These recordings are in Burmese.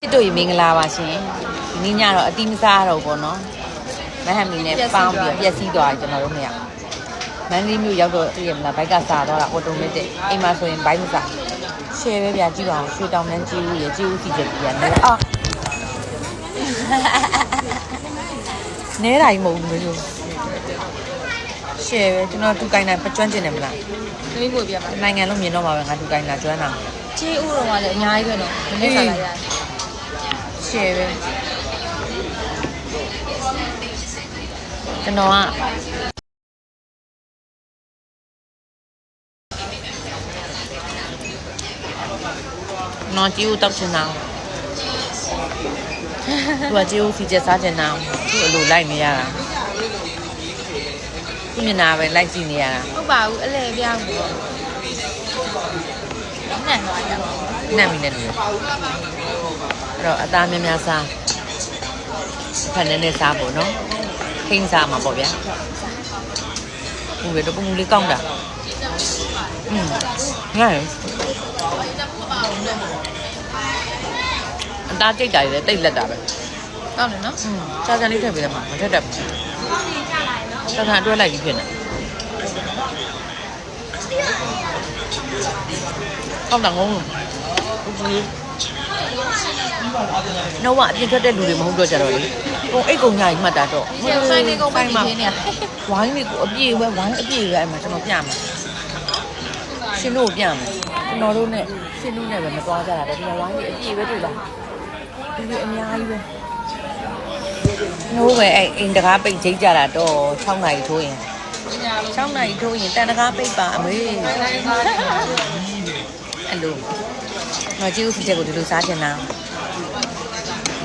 တို့ရေမင်္ဂလာပါရှင်ဒီနေ့ညတော့အတိမစားတော့ဘောနော်မဟမ်မီနဲ့ပေါင်းပြီးပြက်စီးသွားတယ်ကျွန်တော်တို့နှစ်ယောက်မန်လေးမျိုးရောက်တော့တွေ့ရမလားဘိုက်ကစားတော့တာအော်တိုမက်တစ်အိမ်မှာဆိုရင်ဘိုက်မစားရှယ်ပဲပြကြည့်ပါအောင်ရွှေတောင်နှန်းကြီးဦးရေကြီးဦးစီချက်ကြီးရတယ်အာနဲတိုင်းမဟုတ်ဘူးမျိုးရှယ်ပဲကျွန်တော်တူကိုင်းတိုင်းပကျွမ်းကျင်တယ်မလားတွေးဖို့ပြပါနိုင်ငံလုံးမြင်တော့မှာပဲငါတူကိုင်းတာကျွမ်းတာကြီးဦးတော့ကလည်းအများကြီးပဲနော်မနေ့ကလာရတယ်ရှယ်ပဲကျွန်တော်ကနော်ကြီးဦးတောက်ချင်တာသူကကြီးဦးစီချက်စားချင်တာသူ့အလိုလိုက်နေရတာသူ့မျက်နှာပဲလိုက်ကြည့်နေရတာဟုတ်ပါဘူးအလဲပြောင်းပေါ့နတ်သွားကြပါနတ်မီနဲ့လူအဲ့တော့အသားများများစားဖက်နေစားဖို့နော်ခင်းစားမှာပေါ့ဗျာဘူးလေတော့ပုံလေးကောင်းတာငါ့အသားကြိတ်တာတွေတိတ်လက်တာပဲကောင်းတယ်နော်စားစံလေးထည့်ပေးတယ်မှာမထက်တတ်ဘူးစားစံအတွဲလိုက်ပြီးဖြစ်နေကောင်းတာငုံဘူးကြီးနော်ကအပြင်ထွက်တဲ့လူတွေမဟုတ်တော့ကြတော့လေကိုအိတ်ကုန်ညာကြီးမှတ်တာတော့ဆိုင်လေးကုန်ပိုင်းနေရဝိုင်းလေးကိုအပြည့်ဝဲဝိုင်းအပြည့်ပဲအဲ့မှာကျွန်တော်ပြမယ်ရှင်တို့ပြမယ်ကျွန်တော်တို့နဲ့ရှင်တို့နဲ့ပဲမသွားကြတာတကယ်ဝိုင်းလေးအပြည့်ပဲတွေ့လားဒီလိုအများကြီးပဲနိုးပဲအဲ့အိမ်တကားပိတ်ချိတ်ကြတာတော့6နာရီထိုးရင်6နာရီထိုးရင်တန်တကားပိတ်ပါအမေအဲ့လိုငါကြည့်ဦးဖြစ်ချက်ကိုဒီလိုစားချင်တာ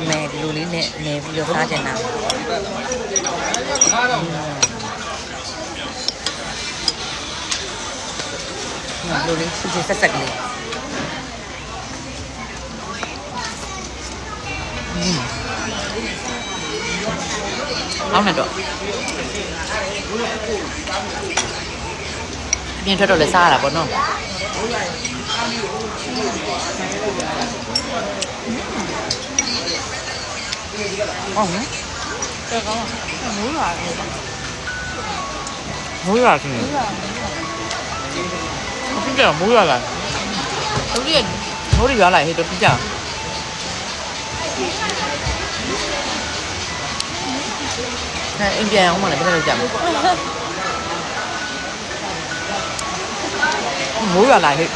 မဲဒီလိုလေးနဲ့နေပြီးတော့စားချင်တာဒီလိုလေးစစ်စစ်ဆက်ဆက်ကလေးအောင်နေတော့အပြင်ထွက်တော့လည်းစားရတာပေါ့နော်ဟုတ်နော်တော်ကောင်းမိုးရွာတယ်မိုးရွာခင်ဗျပြမိုးရွာလာတို့ရမိုးရွာလာဟဲ့တော့ပြအိမ်ပြန်အောင်မလားပြလို့ကြမှာမိုးရွာလာဟဲ့